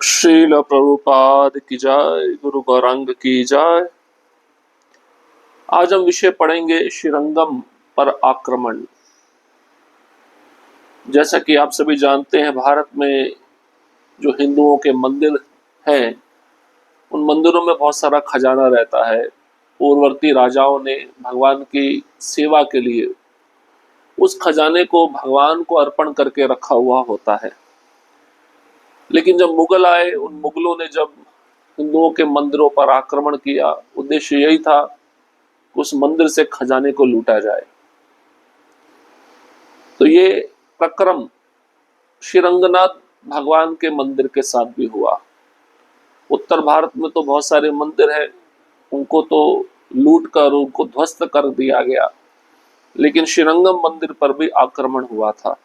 श्रील प्रभुपाद की जय, गुरु गौरांग की जय। आज हम विषय पढ़ेंगे श्रीरंगम पर आक्रमण। जैसा कि आप सभी जानते हैं, भारत में जो हिंदुओं के मंदिर हैं, उन मंदिरों में बहुत सारा खजाना रहता है। पूर्ववर्ती राजाओं ने भगवान की सेवा के लिए उस खजाने को भगवान को अर्पण करके रखा हुआ होता है। लेकिन जब मुगल आए, उन मुगलों ने जब हिंदुओं के मंदिरों पर आक्रमण किया, उद्देश्य यही था कि उस मंदिर से खजाने को लूटा जाए। तो ये प्रक्रम श्रीरंगनाथ भगवान के मंदिर के साथ भी हुआ। उत्तर भारत में तो बहुत सारे मंदिर हैं, उनको तो लूट कर उनको ध्वस्त कर दिया गया, लेकिन श्रीरंगम मंदिर पर भी आक्रमण हुआ था।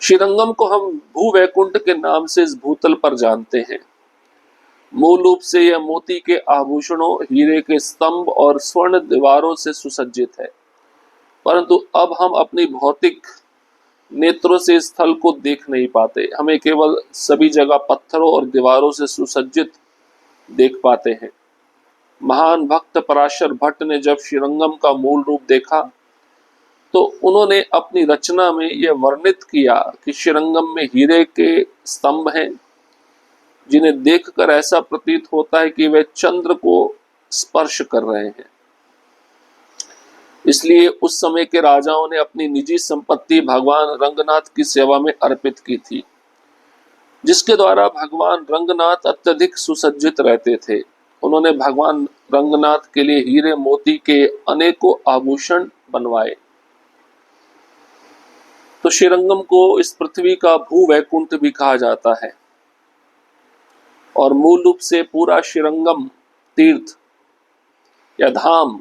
श्रीरंगम को हम भू वैकुंठ के नाम से इस भूतल पर जानते हैं। मूल रूप से यह मोती के आभूषणों, हीरे के स्तंभ और स्वर्ण दीवारों से सुसज्जित है, परंतु अब हम अपनी भौतिक नेत्रों से इस स्थल को देख नहीं पाते। हमें केवल सभी जगह पत्थरों और दीवारों से सुसज्जित देख पाते हैं। महान भक्त पराशर भट्ट ने जब श्रीरंगम का मूल रूप देखा, तो उन्होंने अपनी रचना में यह वर्णित किया कि श्रीरंगम में हीरे के स्तंभ हैं, जिन्हें देखकर ऐसा प्रतीत होता है कि वे चंद्र को स्पर्श कर रहे हैं। इसलिए उस समय के राजाओं ने अपनी निजी संपत्ति भगवान रंगनाथ की सेवा में अर्पित की थी, जिसके द्वारा भगवान रंगनाथ अत्यधिक सुसज्जित रहते थे। उन्होंने भगवान रंगनाथ के लिए हीरे मोती के अनेकों आभूषण बनवाए। तो श्रीरंगम को इस पृथ्वी का भू वैकुंठ भी कहा जाता है, और मूल रूप से पूरा श्रीरंगम तीर्थ या धाम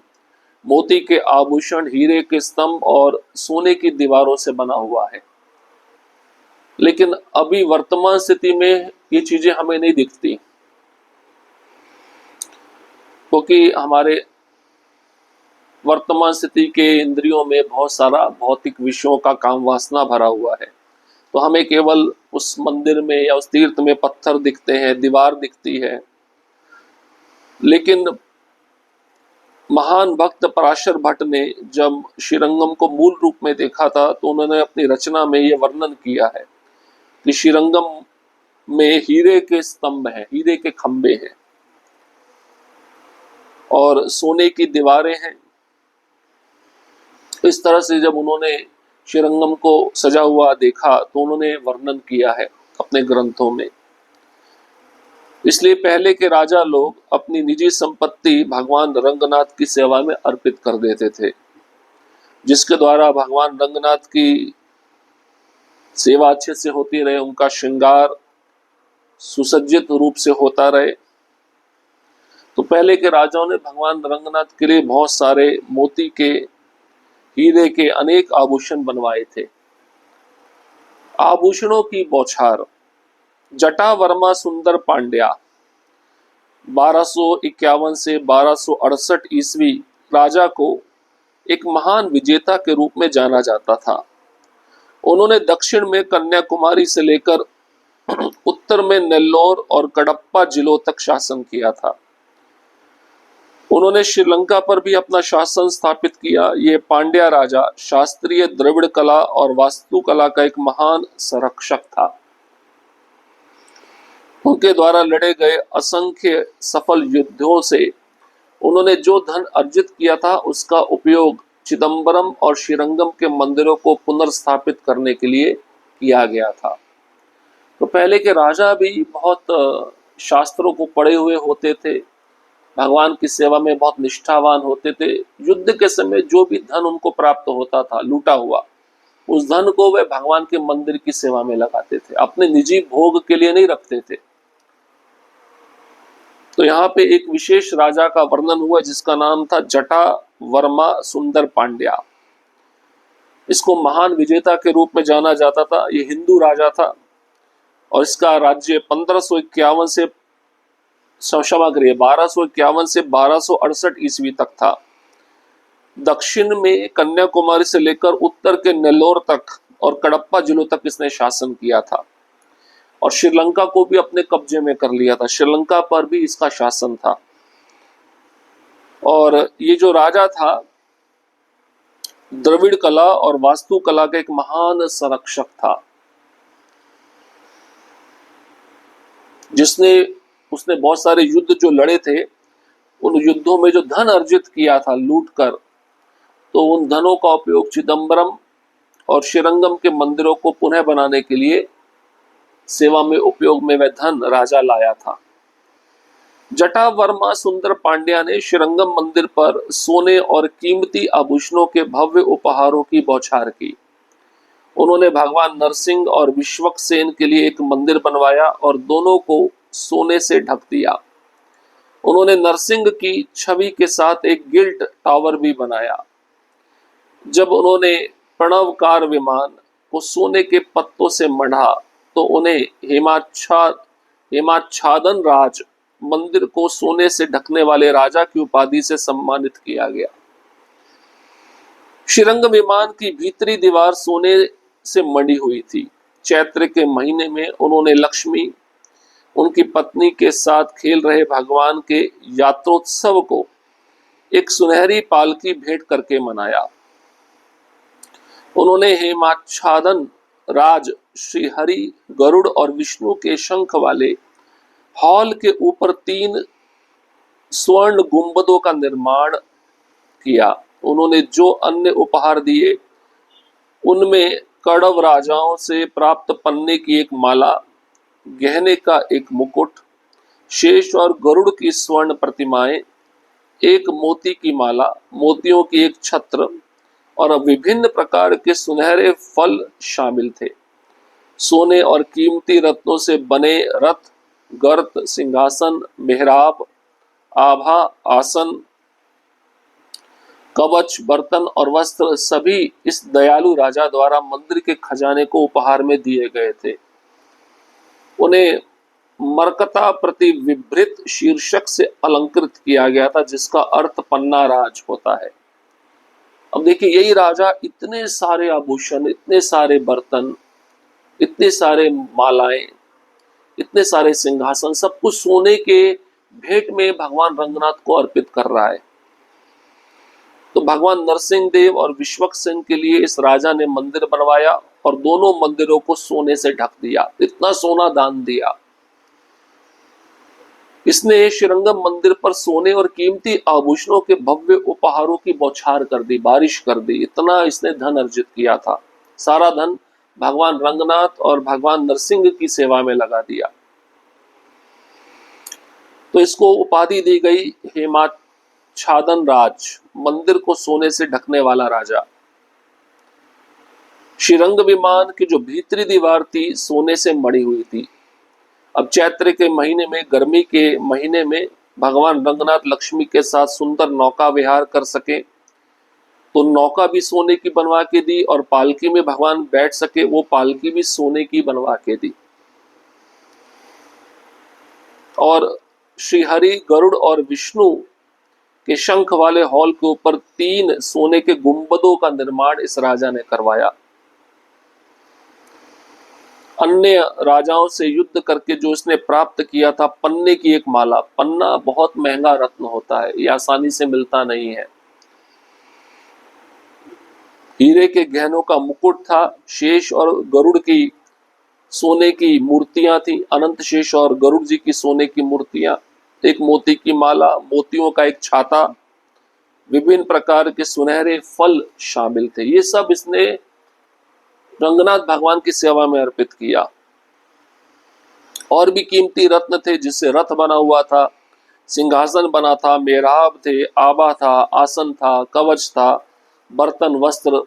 मोती के आभूषण, हीरे के स्तंभ और सोने की दीवारों से बना हुआ है। लेकिन अभी वर्तमान स्थिति में ये चीजें हमें नहीं दिखती, क्योंकि हमारे वर्तमान स्थिति के इंद्रियों में बहुत सारा भौतिक विषयों का काम वासना भरा हुआ है। तो हमें केवल उस मंदिर में या उस तीर्थ में पत्थर दिखते हैं, दीवार दिखती है। लेकिन महान भक्त पराशर भट्ट ने जब श्रीरंगम को मूल रूप में देखा था, तो उन्होंने अपनी रचना में यह वर्णन किया है कि श्रीरंगम में हीरे के स्तंभ हैं, हीरे के खंबे हैं और सोने की दीवारें हैं। इस तरह से जब उन्होंने श्रीरंगम को सजा हुआ देखा, तो उन्होंने वर्णन किया है अपने ग्रंथों में। इसलिए पहले के राजा लोग अपनी निजी संपत्ति भगवान रंगनाथ की सेवा में अर्पित कर देते थे, जिसके द्वारा भगवान रंगनाथ की सेवा अच्छे से होती रहे, उनका श्रृंगार सुसज्जित रूप से होता रहे। तो पहले के राजाओं ने भगवान रंगनाथ के लिए बहुत सारे मोती के, हीरे के अनेक आभूषण बनवाए थे। आभूषणों की बौछार। जटा वर्मा सुंदर पांड्या 1251 से 1268 ईस्वी राजा को एक महान विजेता के रूप में जाना जाता था। उन्होंने दक्षिण में कन्याकुमारी से लेकर उत्तर में नेल्लोर और कडप्पा जिलों तक शासन किया था। उन्होंने श्रीलंका पर भी अपना शासन स्थापित किया। ये पांड्या राजा शास्त्रीय द्रविड़ कला और वास्तुकला का एक महान संरक्षक था। उनके द्वारा लड़े गए असंख्य सफल युद्धों से उन्होंने जो धन अर्जित किया था, उसका उपयोग चिदंबरम और श्रीरंगम के मंदिरों को पुनर्स्थापित करने के लिए किया गया था। तो पहले के राजा भी बहुत शास्त्रों को पढ़े हुए होते थे, भगवान की सेवा में बहुत निष्ठावान होते थे। युद्ध के समय जो भी धन उनको प्राप्त होता था लूटा हुआ, उस धन को वे भगवान के मंदिर की सेवा में लगाते थे, अपने निजी भोग के लिए नहीं रखते थे। तो यहाँ पे एक विशेष राजा का वर्णन हुआ, जिसका नाम था जटा वर्मा सुंदर पांड्या। इसको महान विजेता के रूप में जाना जाता था। ये हिंदू राजा था और इसका राज्य 1551 से 1251 से 1268 ईस्वी तक था। दक्षिण में कन्याकुमारी से लेकर उत्तर के नेल्लोर तक और कडप्पा जिलों तक इसने शासन किया था। और श्रीलंका को भी अपने कब्जे में कर लिया था। श्रीलंका पर भी इसका शासन था। और ये जो राजा था द्रविड़ कला और वास्तु कला का एक महान संरक्षक था, उसने बहुत सारे युद्ध जो लड़े थे, उन युद्धों में जो धन अर्जित किया था लूट कर, तो उन धनों का उपयोग चिदम्बरम और श्रीरंगम के मंदिरों को पुनः बनाने के लिए सेवा में उपयोग में वह धन राजा लाया था। जटा वर्मा सुंदर पांड्या ने श्रीरंगम मंदिर पर सोने और कीमती आभूषणों के भव्य उपहारों की बौछार की। उन्होंने भगवान नरसिंह और विश्वक्सेन के लिए एक मंदिर बनवाया और दोनों को सोने से ढक दिया। उन्होंने नरसिंह की छवि के साथ एक गिल्ट टावर भी बनाया। जब उन्होंने प्रणवकार विमान को सोने के पत्तों से मढ़ा तो उन्हें हेमाच्छादन राज, मंदिर को सोने से ढकने वाले राजा की उपाधि से सम्मानित किया गया। श्रीरंग विमान की भीतरी दीवार सोने से मढ़ी हुई थी। चैत्र के महीने में उन्होंने लक्ष्मी, उनकी पत्नी के साथ खेल रहे भगवान के यात्रोत्सव को एक सुनहरी पालकी भेंट करके मनाया। उन्होंने हेमाच्छादन राज, श्रीहरि, गरुड़ और विष्णु के शंख वाले हॉल के ऊपर 3 स्वर्ण गुंबदों का निर्माण किया। उन्होंने जो अन्य उपहार दिए उनमें कड़व राजाओं से प्राप्त पन्ने की एक माला, गहने का एक मुकुट, शेष और गरुड़ की स्वर्ण प्रतिमाएं, एक मोती की माला, मोतियों की एक छत्र और विभिन्न प्रकार के सुनहरे फल शामिल थे। सोने और कीमती रत्नों से बने रथ, गर्त, सिंहासन, मेहराब, आभा, आसन, कवच, बर्तन और वस्त्र सभी इस दयालु राजा द्वारा मंदिर के खजाने को उपहार में दिए गए थे। उन्हें मरकता प्रति विभृत शीर्षक से अलंकृत किया गया था, जिसका अर्थ पन्ना राज होता है। अब देखिए, यही राजा इतने सारे आभूषण, इतने सारे बर्तन, इतने सारे मालाएं, इतने सारे सिंहासन, सब कुछ सोने के भेंट में भगवान रंगनाथ को अर्पित कर रहा है। तो भगवान नरसिंह देव और विश्वक्सेन के लिए इस राजा ने मंदिर बनवाया और दोनों मंदिरों को सोने से ढक दिया। इतना सोना दान दिया। इसने श्रीरंगम मंदिर पर सोने और कीमती आभूषणों के भव्य उपहारों की बौछार कर दी, बारिश कर दी। इतना इसने धन अर्जित किया था। सारा धन भगवान रंगनाथ और भगवान नरसिंह की सेवा में लगा दिया। तो इसको उपाधि दी गई हेमाच्छादन राज, मंदिर को सोने से ढकने वाला राजा। श्रीरंग विमान की जो भीतरी दीवार थी सोने से मढ़ी हुई थी। अब चैत्र के महीने में, गर्मी के महीने में भगवान रंगनाथ लक्ष्मी के साथ सुंदर नौका विहार कर सके, तो नौका भी सोने की बनवा के दी और पालकी में भगवान बैठ सके, वो पालकी भी सोने की बनवा के दी। और श्रीहरि, गरुड़ और विष्णु के शंख वाले हॉल के ऊपर 3 सोने के गुंबदों का निर्माण इस राजा ने करवाया। अन्य राजाओं से युद्ध करके जो इसने प्राप्त किया था पन्ने की एक माला, पन्ना बहुत महंगा रत्न होता है, ये आसानी से मिलता नहीं है। हीरे के गहनों का मुकुट था, शेष और गरुड़ की सोने की मूर्तियां थी, अनंत शेष और गरुड़ जी की सोने की मूर्तियां, एक मोती की माला, मोतियों का एक छाता, विभिन्न प्रकार के सुनहरे फल शामिल थे। ये सब इसने रंगनाथ भगवान की सेवा में अर्पित किया। और भी कीमती रत्न थे, जिससे रथ बना हुआ था, सिंहासन बना था, मेहराब थे, आबा था, आसन था, कवच था, बर्तन, वस्त्र,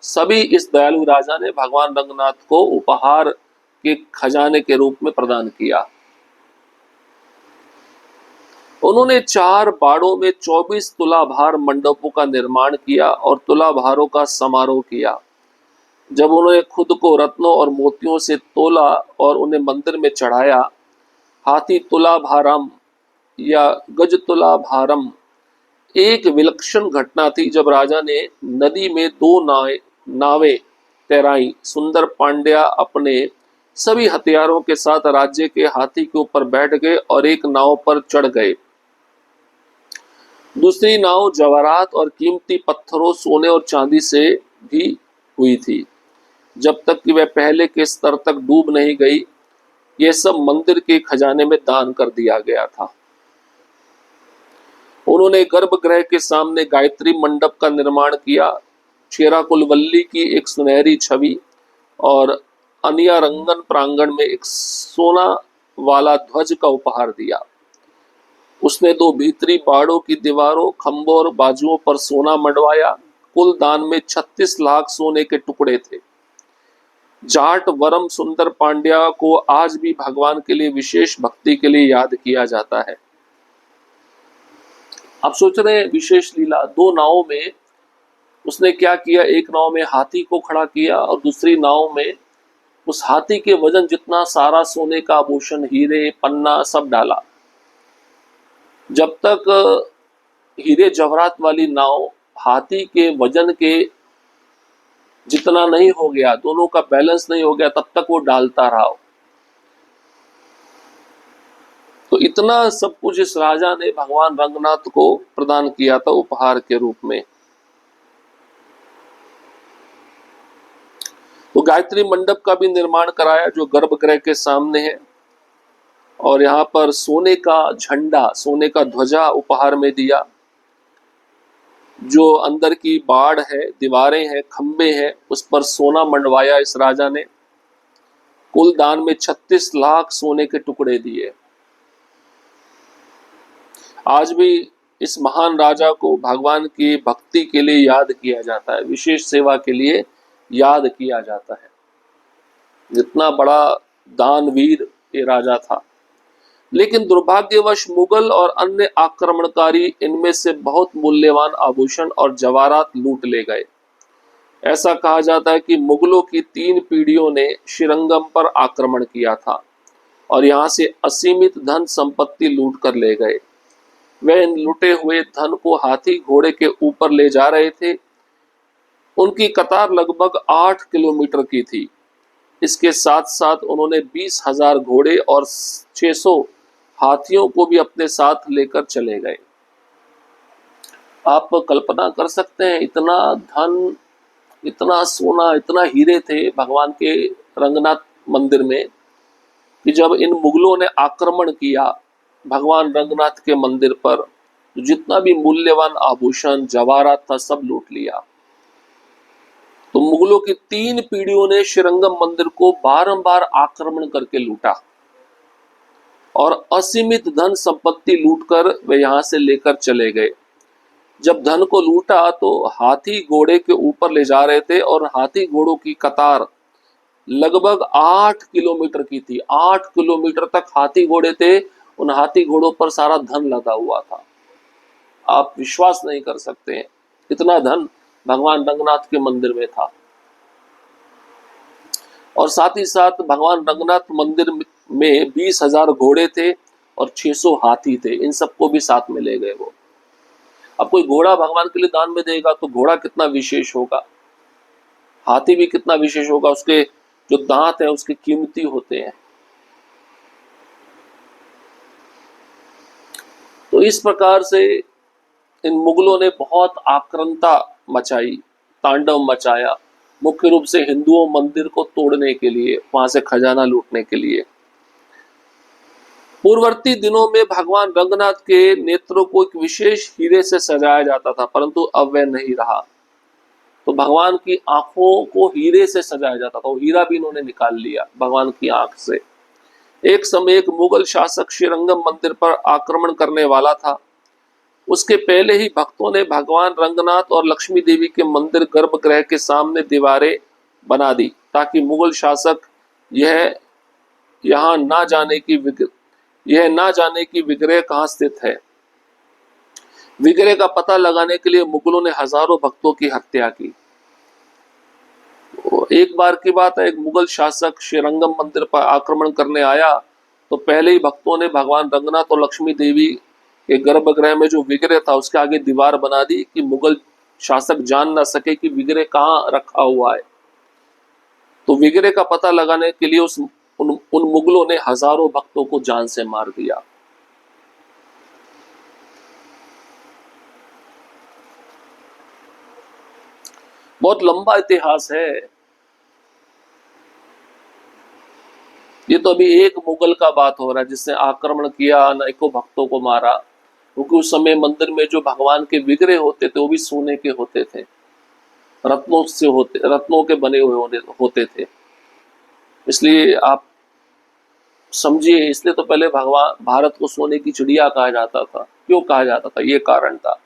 सभी इस दयालु राजा ने भगवान रंगनाथ को उपहार के खजाने के रूप में प्रदान किया। उन्होंने 4 बाड़ों में 24 तुलाभार मंडपों का निर्माण किया और तुलाभारों का समारोह किया। जब उन्होंने खुद को रत्नों और मोतियों से तोला और उन्हें मंदिर में चढ़ाया, हाथी तुलाभारम या गज तुलाभारम एक विलक्षण घटना थी। जब राजा ने नदी में 2 नावें तैराई, सुंदर पांड्या अपने सभी हथियारों के साथ राज्य के हाथी के ऊपर बैठ गए और एक नाव पर चढ़ गए। दूसरी नाव जवाहरात और कीमती पत्थरों, सोने और चांदी से भी हुई थी। जब तक कि वह पहले के स्तर तक डूब नहीं गई, यह सब मंदिर के खजाने में दान कर दिया गया था। उन्होंने गर्भगृह के सामने गायत्री मंडप का निर्माण किया, चेराकुलवल्ली की एक सुनहरी छवि और अनियारंगन प्रांगण में एक सोना वाला ध्वज का उपहार दिया। उसने दो भीतरी बाड़ों की दीवारों, खंभों और बाजुओं पर सोना मढ़वाया। कुल दान में 36 लाख सोने के टुकड़े थे। जाट वरम सुंदर पांड्या को आज भी भगवान के लिए विशेष भक्ति के लिए याद किया जाता है। आप सोच रहे हैं विशेष लीला, दो नावों में उसने क्या किया, एक नाव में हाथी को खड़ा किया और दूसरी नाव में उस हाथी के वजन जितना सारा सोने का आभूषण, हीरे, पन्ना सब डाला। जब तक हीरे जवाहरात वाली नाव हाथी के वजन के जितना नहीं हो गया, दोनों का बैलेंस नहीं हो गया, तब तक वो डालता रहा। तो इतना सब कुछ इस राजा ने भगवान रंगनाथ को प्रदान किया था उपहार के रूप में। तो गायत्री मंडप का भी निर्माण कराया जो गर्भगृह के सामने है, और यहाँ पर सोने का झंडा, सोने का ध्वजा उपहार में दिया। जो अंदर की बाड़ है, दीवारें हैं, खंबे हैं, उस पर सोना मंडवाया इस राजा ने। कुल दान में 36 लाख सोने के टुकड़े दिए। आज भी इस महान राजा को भगवान की भक्ति के लिए याद किया जाता है, विशेष सेवा के लिए याद किया जाता है। जितना बड़ा दानवीर ये राजा था। लेकिन दुर्भाग्यवश मुगल और अन्य आक्रमणकारी इनमें से बहुत मूल्यवान आभूषण और जवाहरात लूट ले गए। ऐसा कहा जाता है कि मुगलों की 3 पीढ़ियों ने श्रीरंगम पर आक्रमण किया था और यहाँ से असीमित धन संपत्ति लूट कर ले गए। वे इन लुटे हुए धन को हाथी घोड़े के ऊपर ले जा रहे थे। उनकी कतार लगभग 8 किलोमीटर की थी। इसके साथ साथ उन्होंने 20,000 घोड़े और 600 हाथियों को भी अपने साथ लेकर चले गए। आप कल्पना कर सकते हैं, इतना धन, इतना सोना, इतना हीरे थे भगवान के रंगनाथ मंदिर में कि जब इन मुगलों ने आक्रमण किया भगवान रंगनाथ के मंदिर पर, जितना भी मूल्यवान आभूषण, जवाहरात था, सब लूट लिया। तो मुगलों की 3 पीढ़ियों ने श्रीरंगम मंदिर को बारंबार आक्रमण करके लूटा और असीमित धन संपत्ति लूटकर वे यहां से लेकर चले गए। जब धन को लूटा तो हाथी घोड़े के ऊपर ले जा रहे थे और हाथी घोड़ों की कतार लगभग 8 किलोमीटर की थी। 8 किलोमीटर तक हाथी घोड़े थे, उन हाथी घोड़ों पर सारा धन लगा हुआ था। आप विश्वास नहीं कर सकते हैं, इतना धन भगवान रंगनाथ के मंदिर में था। और साथ ही साथ भगवान रंगनाथ मंदिर में 20,000 घोड़े थे और 600 हाथी थे। इन सबको भी साथ में ले गए वो। अब कोई घोड़ा भगवान के लिए दान में देगा तो घोड़ा कितना विशेष होगा, हाथी भी कितना विशेष होगा, उसके जो दांत हैं उसके कीमती होते हैं। तो इस प्रकार से इन मुगलों ने बहुत आक्रांता मचाई, तांडव मचाया, मुख्य रूप से हिंदुओं मंदिर को तोड़ने के लिए, वहां से खजाना लूटने के लिए। पूर्ववर्ती दिनों में भगवान रंगनाथ के नेत्रों को एक विशेष हीरे से सजाया जाता था, परंतु अब वह नहीं रहा। तो भगवान की आंखों को हीरे से सजाया जाता था, वो हीरा भी इन्होंने निकाल लिया भगवान की आंख से। एक समय एक मुगल शासक श्रीरंगम मंदिर पर आक्रमण करने वाला था। उसके पहले ही भक्तों ने भगवान रंगनाथ और लक्ष्मी देवी के मंदिर गर्भगृह के सामने दीवारें बना दी ताकि मुगल शासक यह ना जाने की विग्रह कहाँ स्थित है। विग्रह का पता लगाने के लिए मुगलों ने हजारों भक्तों की हत्या की। एक बार की बात है, एक मुगल शासक श्रीरंगम मंदिर पर आक्रमण करने आया तो पहले ही भक्तों ने भगवान रंगनाथ और लक्ष्मी देवी के गर्भगृह में जो विग्रह था उसके आगे दीवार बना दी कि मुगल शासक जान ना सके कि विग्रह कहाँ रखा हुआ है। तो विग्रह का पता लगाने के लिए उन मुगलों ने हजारों भक्तों को जान से मार दिया। बहुत लंबा इतिहास है। ये तो अभी एक मुगल का बात हो रहा है जिसने आक्रमण किया, अनेकों भक्तों को मारा, क्योंकि उस समय मंदिर में जो भगवान के विग्रह होते थे वो भी सोने के होते थे, रत्नों के बने हुए होते थे। इसलिए आप समझिए, इसलिए तो पहले भगवान भारत को सोने की चिड़िया कहा जाता था। क्यों कहा जाता था? ये कारण था,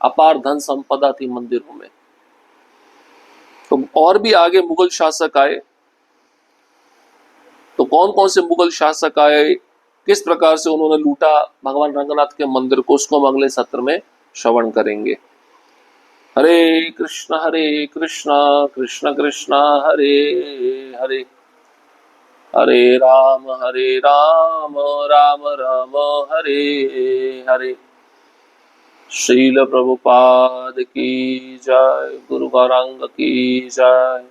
अपार धन संपदा थी मंदिरों में। तो और भी आगे मुगल शासक आए, तो कौन कौन से मुगल शासक आए, किस प्रकार से उन्होंने लूटा भगवान रंगनाथ के मंदिर को, उसको हम अगले सत्र में श्रवण करेंगे। हरे कृष्णा कृष्ण कृष्णा हरे हरे, हरे राम राम राम हरे हरे। श्रील प्रभुपाद की जय, गुरु गौरांग की जय।